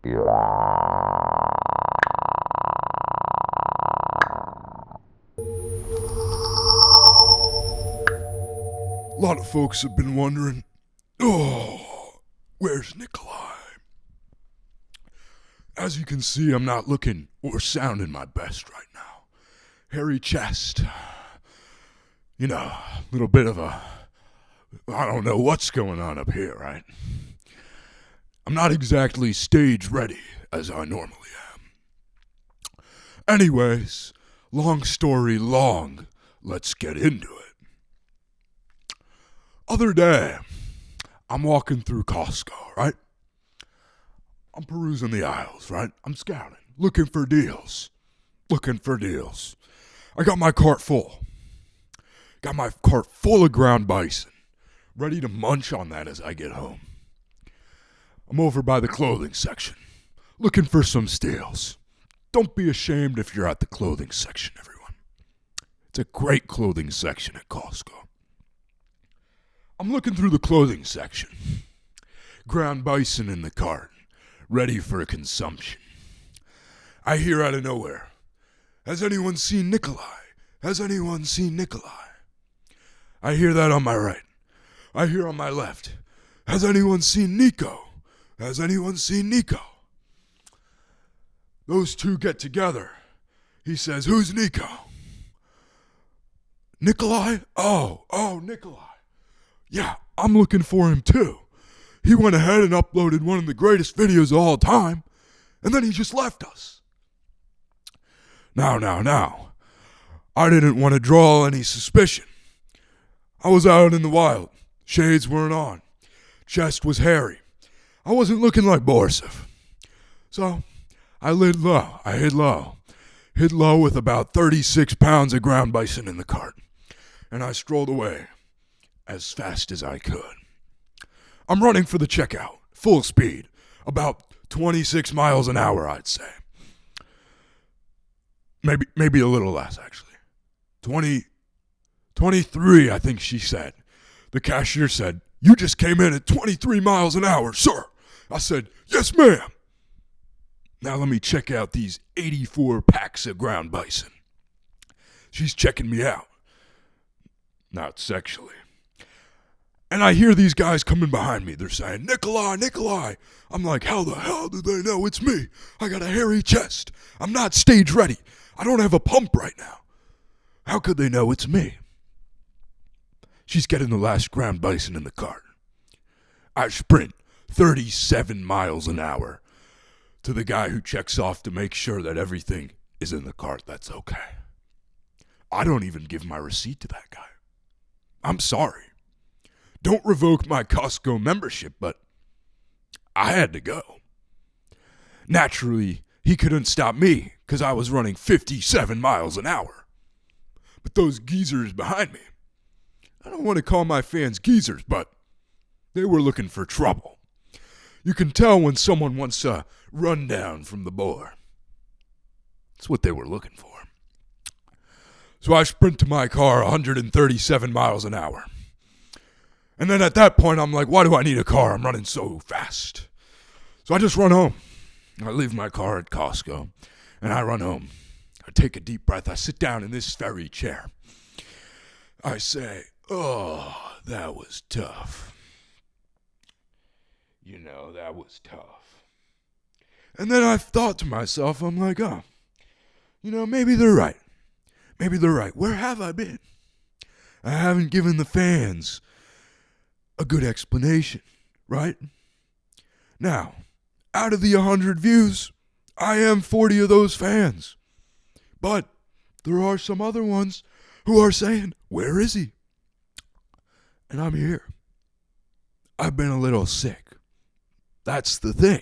A lot of folks have been wondering, where's Nikolai? As you can see, I'm not looking or sounding my best right now. Hairy chest. You know, a little bit of I don't know what's going on up here, right? I'm not exactly stage ready as I normally am. Anyways, long story long, let's get into it. Other day, I'm walking through Costco, right? I'm perusing the aisles, right? I'm scouting, looking for deals. I got my cart full. Got my cart full of ground bison, ready to munch on that as I get home. I'm over by the clothing section, looking for some steals. Don't be ashamed if you're at the clothing section, everyone. It's a great clothing section at Costco. I'm looking through the clothing section. Ground bison in the cart, ready for consumption. I hear out of nowhere, has anyone seen Nikolai? Has anyone seen Nikolai? I hear that on my right. I hear on my left, has anyone seen Nico? Has anyone seen Nico? Those two get together. He says, who's Nico? Nikolai? Oh, Nikolai. Yeah, I'm looking for him too. He went ahead and uploaded one of the greatest videos of all time, and then he just left us. Now. I didn't want to draw any suspicion. I was out in the wild. Shades weren't on. Chest was hairy. I wasn't looking like Borisov. So, I hid low. Hid low with about 36 pounds of ground bison in the cart. And I strolled away as fast as I could. I'm running for the checkout, full speed, about 26 miles an hour, I'd say. Maybe a little less, actually. 23, I think she said. The cashier said, you just came in at 23 miles an hour, sir. I said, yes, ma'am. Now let me check out these 84 packs of ground bison. She's checking me out. Not sexually. And I hear these guys coming behind me. They're saying, Nikolai. I'm like, how the hell do they know it's me? I got a hairy chest. I'm not stage ready. I don't have a pump right now. How could they know it's me? She's getting the last ground bison in the cart. I sprint 37 miles an hour to the guy who checks off to make sure that everything is in the cart that's okay. I don't even give my receipt to that guy. I'm sorry. Don't revoke my Costco membership, but I had to go. Naturally, he couldn't stop me because I was running 57 miles an hour. But those geezers behind me, I don't want to call my fans geezers, but they were looking for trouble. You can tell when someone wants a rundown from the boar. That's what they were looking for. So I sprint to my car 137 miles an hour. And then at that point, I'm like, why do I need a car? I'm running so fast. So I just run home. I leave my car at Costco, and I run home. I take a deep breath. I sit down in this very chair. I say, oh, that was tough. You know, that was tough. And then I thought to myself, I'm like, maybe they're right. Maybe they're right. Where have I been? I haven't given the fans a good explanation, right? Now, out of the 100 views, I am 40 of those fans. But there are some other ones who are saying, where is he? And I'm here. I've been a little sick. That's the thing.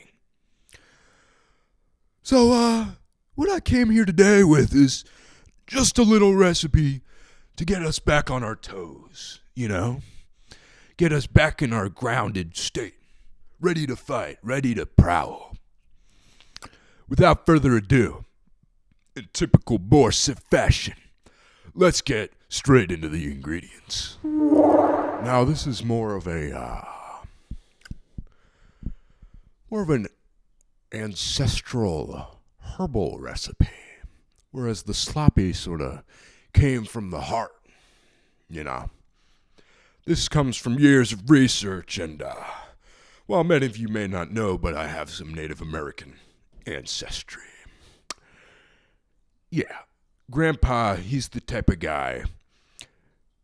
So, what I came here today with is just a little recipe to get us back on our toes, Get us back in our grounded state, ready to fight, ready to prowl. Without further ado, in typical Borisov fashion, let's get straight into the ingredients. Now, this is more of an ancestral herbal recipe, whereas the sloppy sort of came from the heart, you know. This comes from years of research, and, well, many of you may not know, but I have some Native American ancestry. Yeah, Grandpa, he's the type of guy,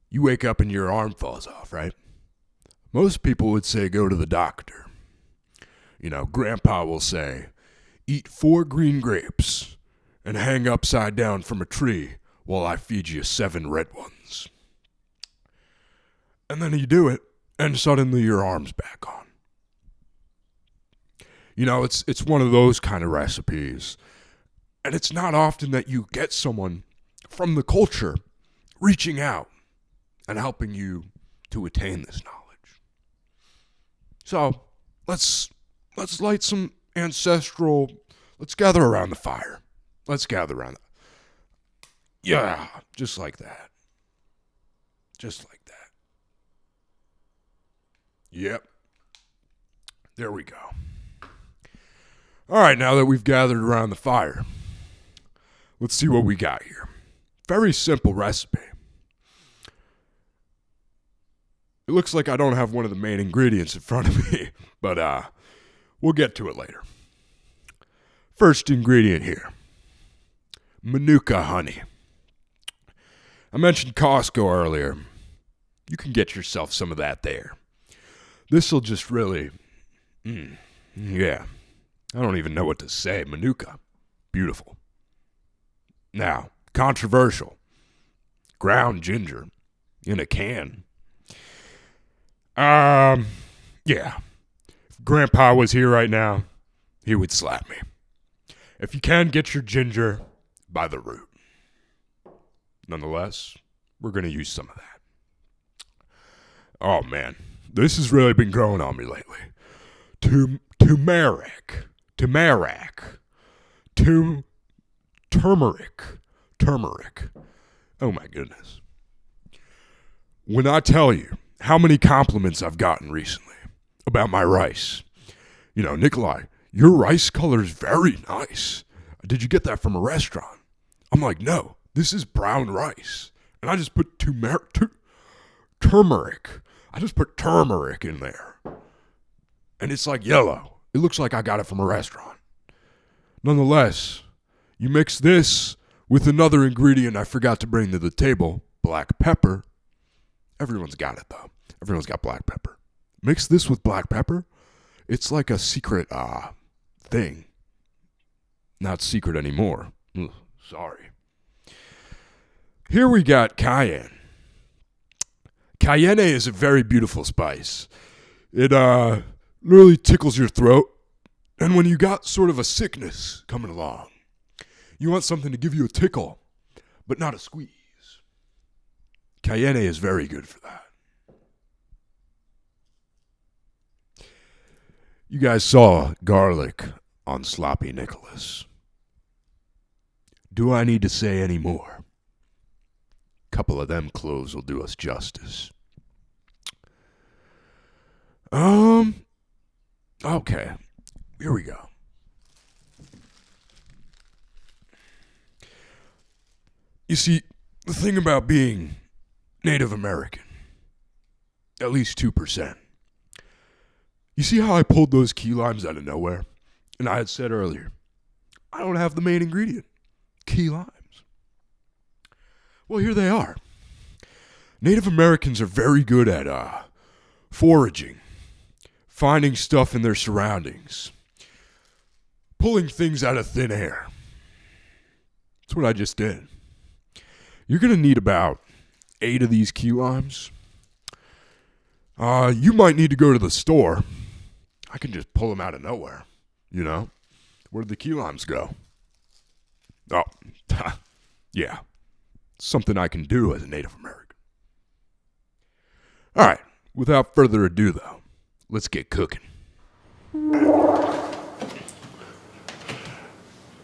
you wake up and your arm falls off, right? Most people would say go to the doctor. You know, Grandpa will say, eat 4 green grapes and hang upside down from a tree while I feed you 7 red ones. And then you do it, and suddenly your arm's back on. You know, it's one of those kind of recipes. And it's not often that you get someone from the culture reaching out and helping you to attain this knowledge. So, let's light some ancestral, let's gather around the fire. Let's gather around it. Yeah, just like that. Just like that. Yep. There we go. All right, now that we've gathered around the fire, let's see what we got here. Very simple recipe. It looks like I don't have one of the main ingredients in front of me, but we'll get to it later. First ingredient here, Manuka honey. I mentioned Costco earlier. You can get yourself some of that there. This'll just really, yeah. I don't even know what to say. Manuka, beautiful. Now, controversial. Ground ginger in a can. Yeah. If Grandpa was here right now, he would slap me. If you can, get your ginger by the root. Nonetheless, we're going to use some of that. Oh, man. This has really been growing on me lately. Turmeric. Oh, my goodness. When I tell you how many compliments I've gotten recently about my rice. You know, Nikolai, your rice color is very nice. Did you get that from a restaurant? I'm like, no, this is brown rice. And I just put turmeric. I just put turmeric in there. And it's like yellow. It looks like I got it from a restaurant. Nonetheless, you mix this with another ingredient I forgot to bring to the table, black pepper. Everyone's got it, though. Everyone's got black pepper. Mix this with black pepper. It's like a secret thing. Not secret anymore. Ugh, sorry. Here we got cayenne. Cayenne is a very beautiful spice. It really tickles your throat. And when you got sort of a sickness coming along, you want something to give you a tickle, but not a squeeze. Cayenne is very good for that. You guys saw garlic on Sloppy Nicholas. Do I need to say any more? Couple of them cloves will do us justice. Okay. Here we go. You see, the thing about being Native American, at least 2%. You see how I pulled those key limes out of nowhere? And I had said earlier, I don't have the main ingredient, key limes. Well, here they are. Native Americans are very good at foraging, finding stuff in their surroundings, pulling things out of thin air. That's what I just did. You're going to need about 8 of these key limes. You might need to go to the store. I can just pull them out of nowhere, you know? Where'd the key limes go? Oh, yeah. Something I can do as a Native American. All right, without further ado, though, let's get cooking.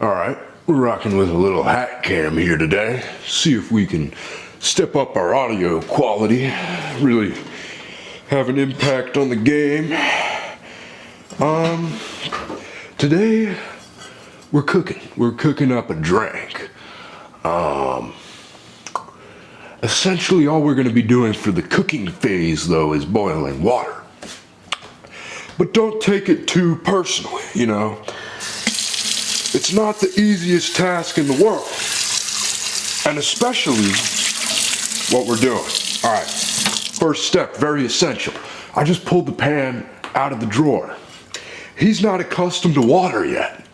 All right, we're rocking with a little hat cam here today. See if we can step up our audio quality, really have an impact on the game. Today, we're cooking. We're cooking up a drink. Essentially, all we're going to be doing for the cooking phase, though, is boiling water. But don't take it too personally, you know. It's not the easiest task in the world. And especially what we're doing. All right, first step, very essential. I just pulled the pan out of the drawer. He's not accustomed to water yet.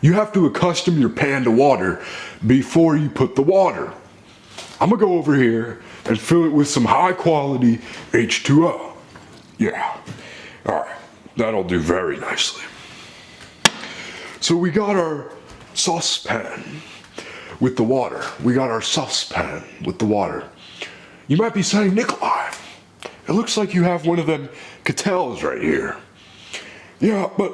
You have to accustom your pan to water before you put the water. I'm gonna go over here and fill it with some high quality H2O. Yeah, all right, that'll do very nicely. So we got our saucepan with the water. We got our saucepan with the water. You might be saying, Nikolai, it looks like you have one of them kettles right here. Yeah, but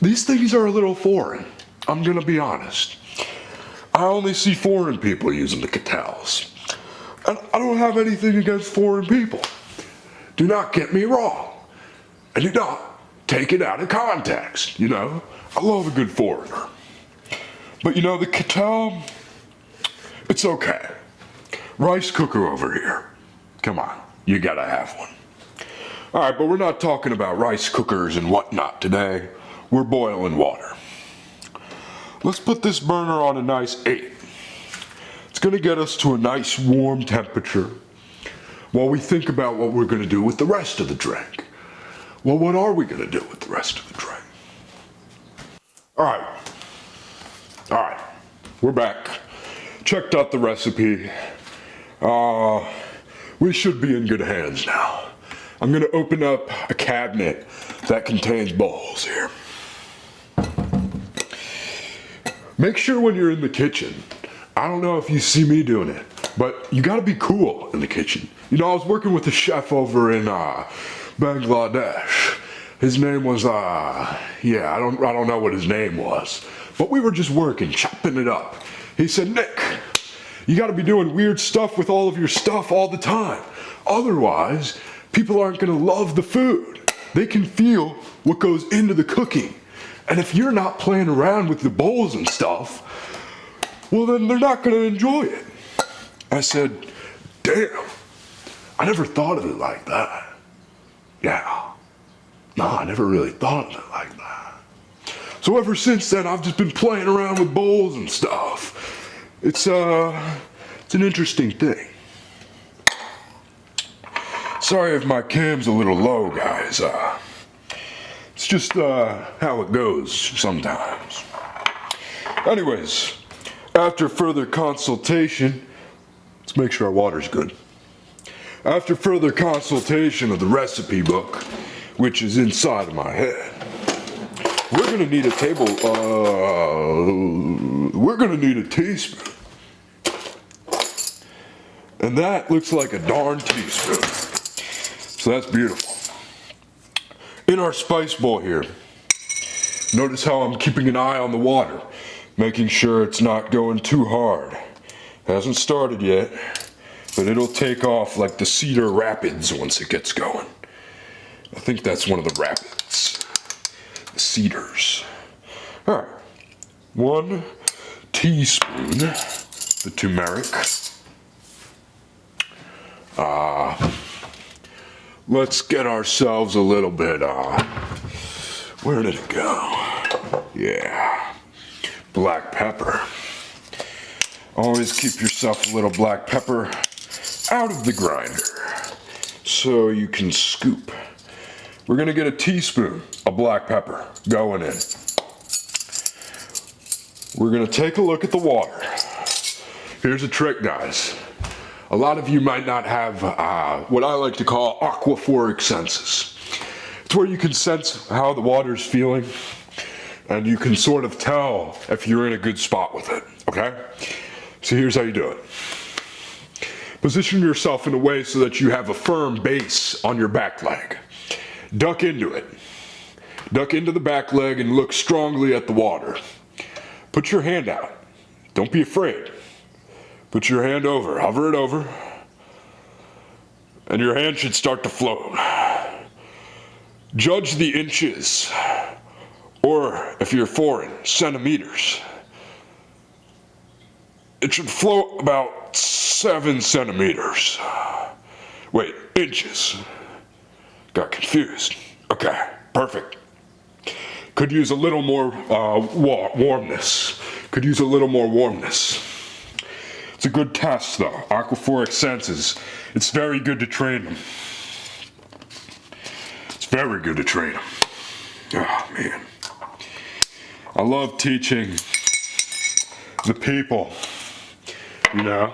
these things are a little foreign. I'm gonna be honest. I only see foreign people using the kettles. And I don't have anything against foreign people. Do not get me wrong. And do not take it out of context, you know? I love a good foreigner. But you know, the kettle, it's okay. Rice cooker over here. Come on, you gotta have one. All right, but we're not talking about rice cookers and whatnot today. We're boiling water. Let's put this burner on a nice 8. It's gonna get us to a nice warm temperature while we think about what we're gonna do with the rest of the drink. Well, what are we gonna do with the rest of the drink? All right, we're back. Checked out the recipe. We should be in good hands now. I'm gonna open up a cabinet that contains bowls here. Make sure when you're in the kitchen, I don't know if you see me doing it, but you gotta be cool in the kitchen. You know, I was working with a chef over in Bangladesh. His name was, I don't know what his name was, but we were just working, chopping it up. He said, Nick, you gotta be doing weird stuff with all of your stuff all the time. Otherwise, people aren't gonna love the food. They can feel what goes into the cooking. And if you're not playing around with the bowls and stuff, well then they're not gonna enjoy it. I said, damn, I never thought of it like that. Yeah, no, I never really thought of it like that. So ever since then, I've just been playing around with bowls and stuff. It's an interesting thing. Sorry if my cam's a little low, guys. It's just how it goes sometimes. Anyways, after further consultation, let's make sure our water's good. After further consultation of the recipe book, which is inside of my head, we're gonna need a teaspoon. And that looks like a darn teaspoon. So that's beautiful. In our spice bowl here, notice how I'm keeping an eye on the water, making sure it's not going too hard. Hasn't started yet, but it'll take off like the Cedar Rapids once it gets going. I think that's one of the rapids, the Cedars. All right, 1 teaspoon, the turmeric. Let's get ourselves a little bit, where did it go? Yeah, black pepper. Always keep yourself a little black pepper out of the grinder so you can scoop. We're gonna get a teaspoon of black pepper going in. We're gonna take a look at the water. Here's a trick, guys. A lot of you might not have what I like to call aquaphoric senses. It's where you can sense how the water's feeling and you can sort of tell if you're in a good spot with it, okay? So here's how you do it. Position yourself in a way so that you have a firm base on your back leg. Duck into it. Duck into the back leg and look strongly at the water. Put your hand out. Don't be afraid. Put your hand over, hover it over, and your hand should start to float. Judge the inches or if you're foreign, centimeters. It should float about 7 centimeters. Wait, inches. Got confused. Okay, perfect. Could use a little more warmness. Could use a little more warmness. It's a good test though. Aquaphoric senses. It's very good to train them. It's very good to train them. Oh man. I love teaching the people. You know,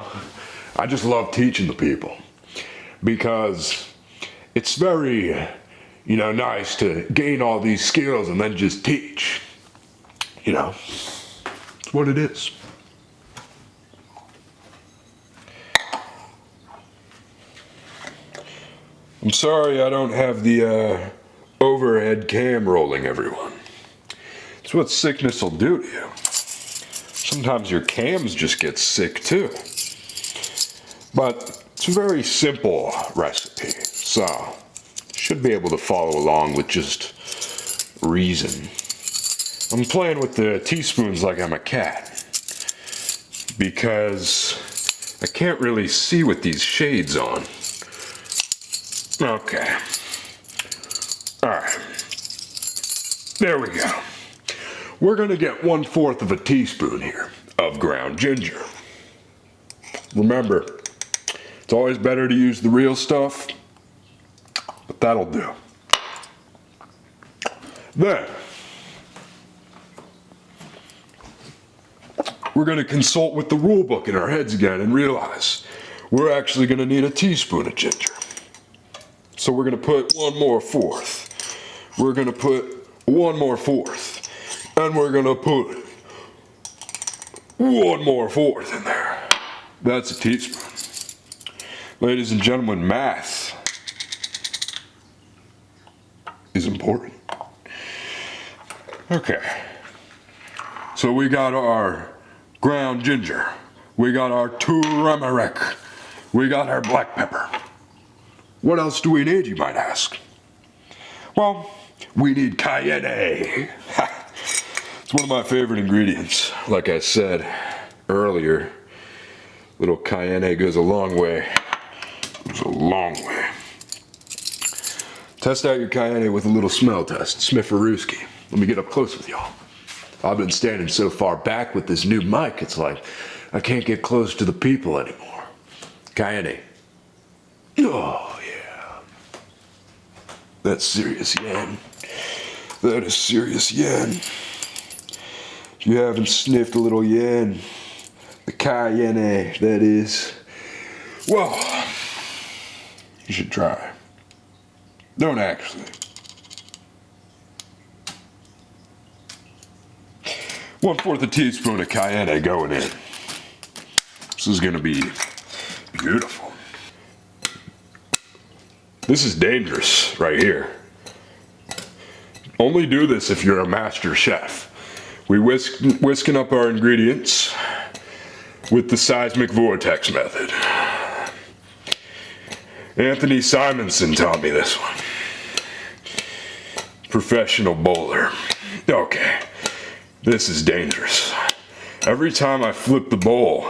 I just love teaching the people because it's very, you know, nice to gain all these skills and then just teach. You know, it's what it is. I'm sorry I don't have the overhead cam rolling, everyone. It's what sickness will do to you. Sometimes your cams just get sick too. But it's a very simple recipe, so should be able to follow along with just reason. I'm playing with the teaspoons like I'm a cat because I can't really see with these shades on. Okay. Alright. There we go. We're gonna get 1/4 of a teaspoon here of ground ginger. Remember, it's always better to use the real stuff, but that'll do. Then, we're gonna consult with the rule book in our heads again and realize we're actually gonna need a teaspoon of ginger. So we're gonna put 1 more 1/4. We're gonna put 1 more 1/4. And we're gonna put 1 more 1/4 in there. That's a teaspoon. Ladies and gentlemen, math is important. Okay. So we got our ground ginger. We got our turmeric. We got our black pepper. What else do we need, you might ask? Well, we need cayenne. It's one of my favorite ingredients. Like I said earlier, little cayenne goes a long way. Goes a long way. Test out your cayenne with a little smell test. Smifferooski. Let me get up close with y'all. I've been standing so far back with this new mic, it's like I can't get close to the people anymore. Cayenne. Oh yeah. That's serious yen. That is serious yen. If you haven't sniffed a little yen, the cayenne, that is, well, you should try. Don't actually. 1/4 a teaspoon of cayenne going in. This is gonna be beautiful. This is dangerous right here. Only do this if you're a master chef. We whisking up our ingredients with the seismic vortex method. Anthony Simonson taught me this one. Professional bowler. Okay, this is dangerous. Every time I flip the bowl,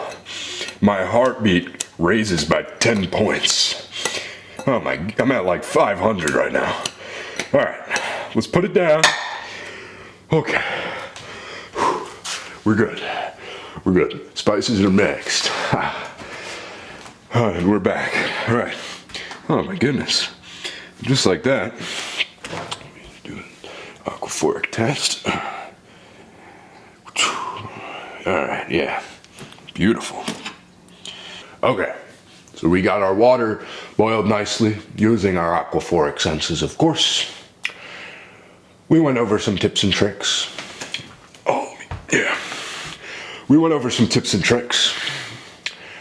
my heartbeat raises by 10 points. Oh my, I'm at like 500 right now. All right, let's put it down. Okay. We're good. We're good. Spices are mixed. And we're back. All right. Oh my goodness. Just like that. Do an aquaphoric test. All right, yeah. Beautiful. Okay. So we got our water boiled nicely using our aquaphoric senses, of course. We went over some tips and tricks. Oh, yeah. We went over some tips and tricks.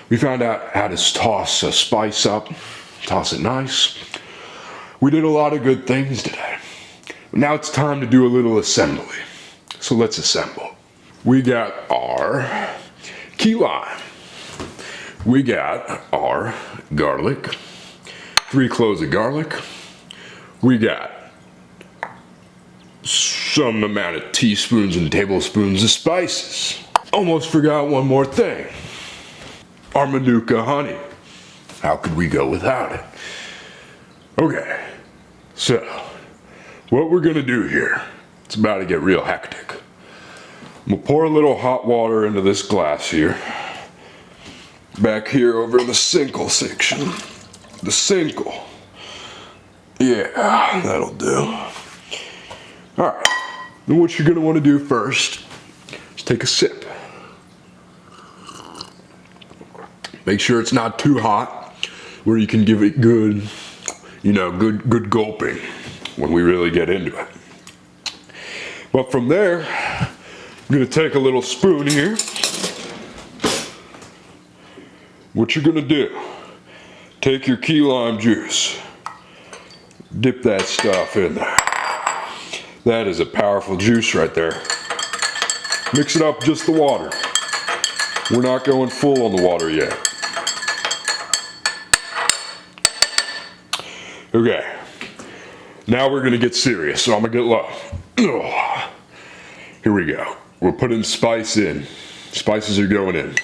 We found out how to toss a spice up, toss it nice. We did a lot of good things today. But now it's time to do a little assembly. So let's assemble. We got our key lime. We got our garlic, 3 cloves of garlic. We got some amount of teaspoons and tablespoons of spices. Almost forgot one more thing. Our Manuka honey. How could we go without it? Okay, so what we're gonna do here, it's about to get real hectic. I'm gonna pour a little hot water into this glass here. Back here over in the sinkle section. The sinkle. Yeah, that'll do. Alright, then what you're gonna wanna do first is take a sip. Make sure it's not too hot, where you can give it good, good gulping when we really get into it. But from there, I'm gonna take a little spoon here. What you're gonna do, take your key lime juice, dip that stuff in there. That is a powerful juice right there. Mix it up just the water. We're not going full on the water yet. Okay, now we're gonna get serious, so I'm gonna get low. Here we go. We're putting spice in. Spices are going in.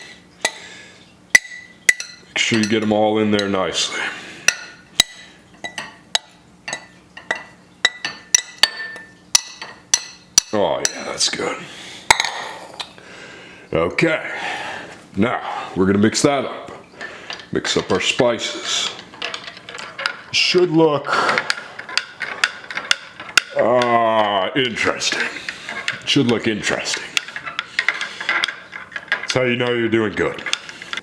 Make sure you get them all in there nicely. Oh yeah, that's good. Okay, now we're gonna mix that up. Mix up our spices. Should look interesting. Should look interesting. That's how you know you're doing good.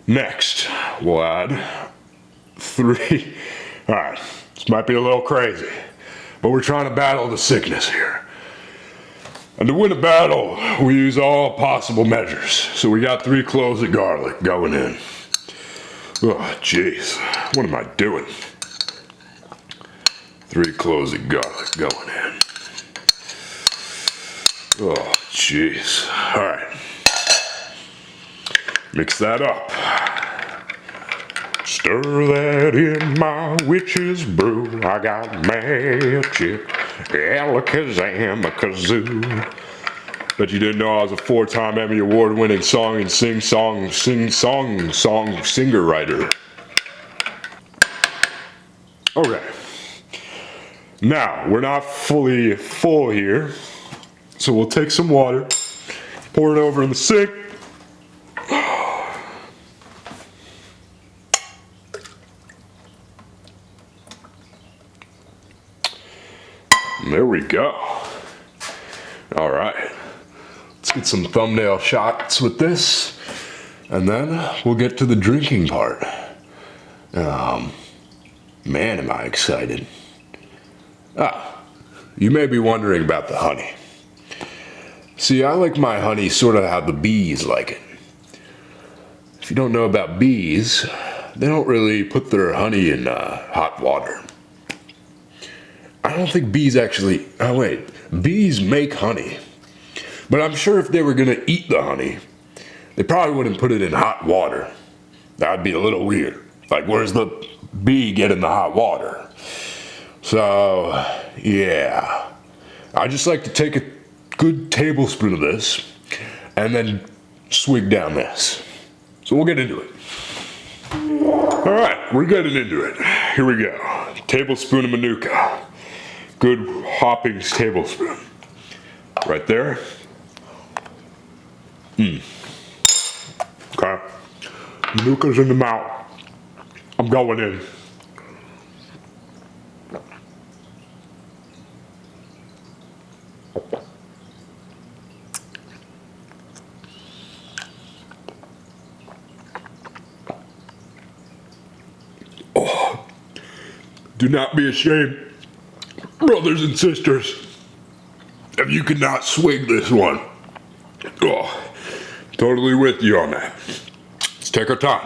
Next, we'll add 3. All right, this might be a little crazy, but we're trying to battle the sickness here. And to win a battle, we use all possible measures. So we got 3 cloves of garlic going in. Oh, jeez, what am I doing? 3 cloves of garlic going in. Oh, jeez. All right. Mix that up. Stir that in my witch's brew. I got magic, alakazam, a kazoo. Bet you didn't know I was a 4-time Emmy Award-winning song and singer writer. Okay. Now, we're not fully full here, so we'll take some water, pour it over in the sink. There we go. All right, let's get some thumbnail shots with this, and then we'll get to the drinking part. Man, am I excited. You may be wondering about the honey. See, I like my honey sort of how the bees like it. If you don't know about bees, they don't really put their honey in hot water. I don't think bees actually, bees make honey. But I'm sure if they were gonna eat the honey, they probably wouldn't put it in hot water. That'd be a little weird. Like, where's the bee getting the hot water? So, yeah. I just like to take a good tablespoon of this and then swig down this. So we'll get into it. All right, we're getting into it. Here we go. Tablespoon of Manuka. Good hopping tablespoon. Right there. Okay. Manuka's in the mouth. I'm going in. Oh, do not be ashamed, brothers and sisters, if you cannot swig this one. Oh, totally with you on that. Let's take our time.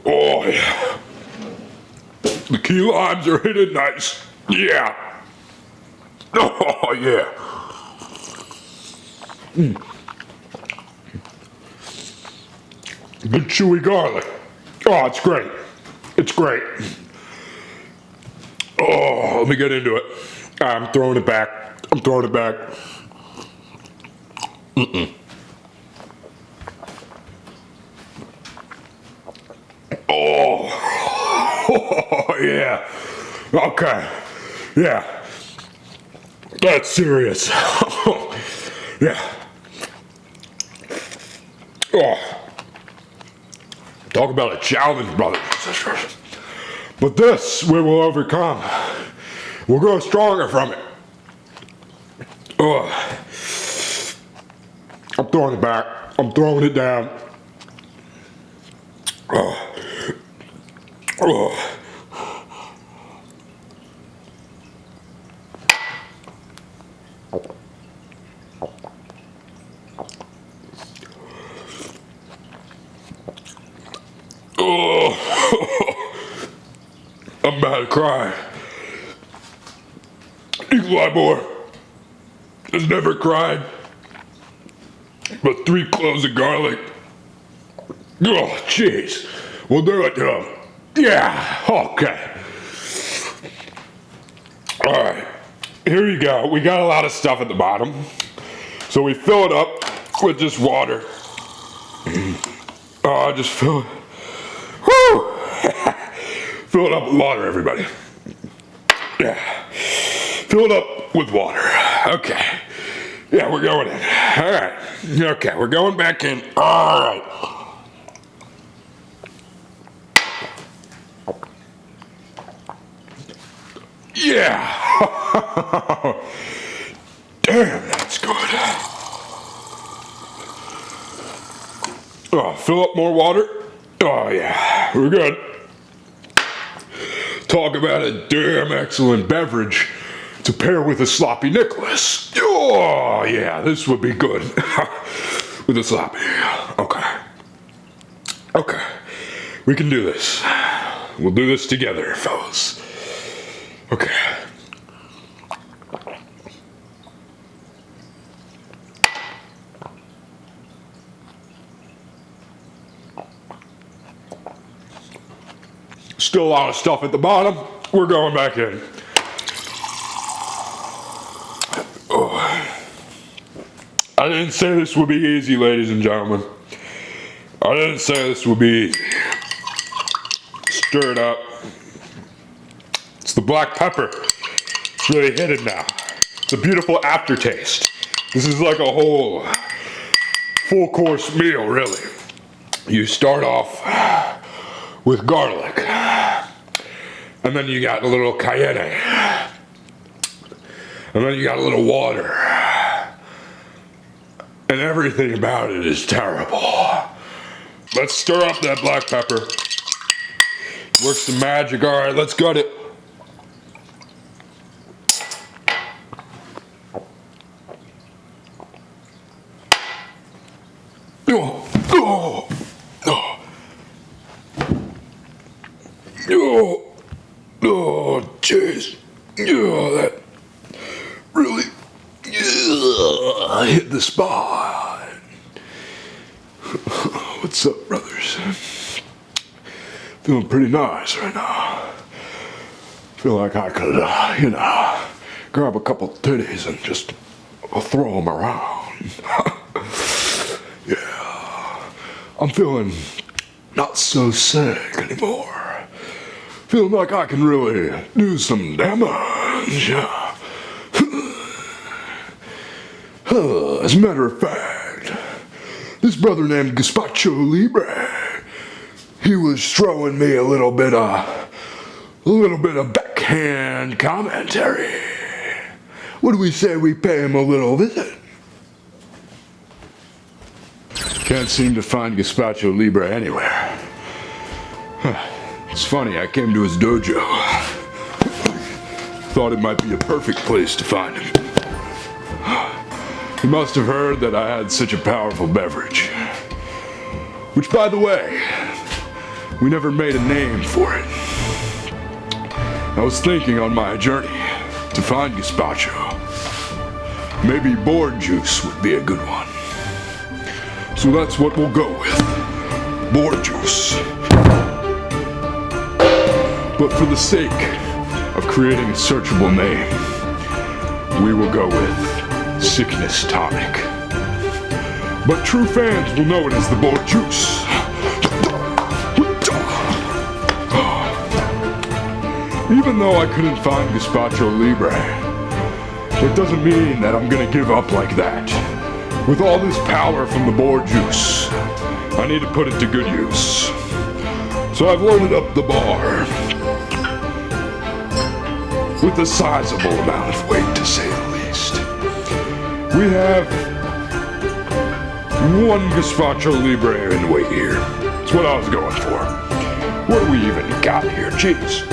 Oh yeah. The key limes are hitting nice. Yeah. Oh yeah. Good chewy garlic. Oh, it's great. It's great. Oh, let me get into it. I'm throwing it back. I'm throwing it back. Oh, yeah. Okay. Yeah. That's serious. Yeah. Oh. Talk about a challenge, brothers and sisters. But this we will overcome. We'll grow stronger from it. Oh. I'm throwing it back. I'm throwing it down. Oh. Oh. Oh. I'm about to cry. Eagle-Eye Boy has never cried, but 3 cloves of garlic. Oh, jeez. We'll do it to him. Yeah, okay. All right, here you go. We got a lot of stuff at the bottom, so we fill it up with just water. Oh, just fill it. Woo! Fill it up with water, everybody. Yeah. Fill it up with water. Okay. Yeah, we're going in. All right. Okay, we're going back in. All right. Yeah. Damn, that's good. Oh, fill up more water. Oh, yeah. We're good. Talk about a damn excellent beverage to pair with a sloppy Nicholas. Oh, yeah, this would be good. With a sloppy. Okay. Okay. We can do this. We'll do this together, fellas. Okay. Still a lot of stuff at the bottom. We're going back in. Oh. I didn't say this would be easy, ladies and gentlemen. I didn't say this would be easy. Stir it up. It's the black pepper. It's really hidden now. It's a beautiful aftertaste. This is like a whole full course meal, really. You start off with garlic, and then you got a little cayenne, and then you got a little water, and everything about it is terrible. Let's stir up that black pepper. Works the magic. All right, let's gut it. Oh, oh, oh. Oh, oh, jeez. Oh, that really hit the spot. What's up, brothers? Feeling pretty nice right now. Feel like I could, grab a couple titties and just throw them around. Yeah. I'm feeling not so sick anymore. Feeling like I can really do some damage. As a matter of fact, this brother named Gazpacho Libre, he was throwing me a little bit of backhand commentary. What do we say we pay him a little visit? Can't seem to find Gazpacho Libre anywhere. It's funny, I came to his dojo. Thought it might be a perfect place to find him. He must have heard that I had such a powerful beverage. Which, by the way, we never made a name for it. I was thinking on my journey to find Gazpacho, maybe board juice would be a good one. So that's what we'll go with. Board juice. But for the sake of creating a searchable name, we will go with Sickness Tonic. But true fans will know it as the board juice. Even though I couldn't find Gazpacho Libre, it doesn't mean that I'm gonna give up like that. With all this power from the board juice, I need to put it to good use. So I've loaded up the bar with a sizable amount of weight, to say the least. We have one Gazpacho Libre in weight here. That's what I was going for. What do we even got here? Jeez.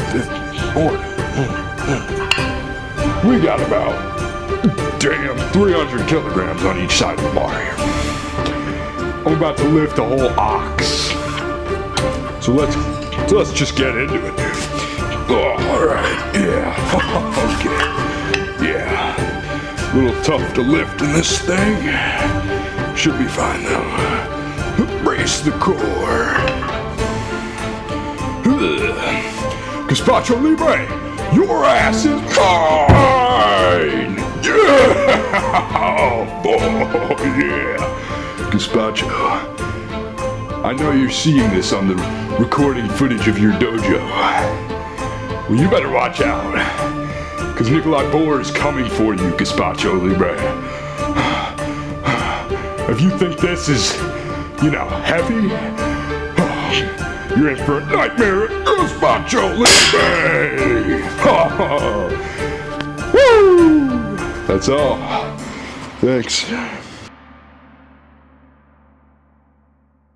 We got about, 300 kilograms on each side of the bar here. I'm about to lift a whole ox. So let's just get into it, dude. Oh, alright, yeah. Okay. Yeah. A little tough to lift in this thing. Should be fine though. Brace the core. Gazpacho Libre, your ass is mine! Yeah! Oh, yeah. Gazpacho, I know you're seeing this on the recording footage of your dojo. Well, you better watch out, because Nikolai Bohr is coming for you, Gazpacho Libre. If you think this is, heavy, you're in for a nightmare at Gazpacho Libre! Woo! That's all. Thanks.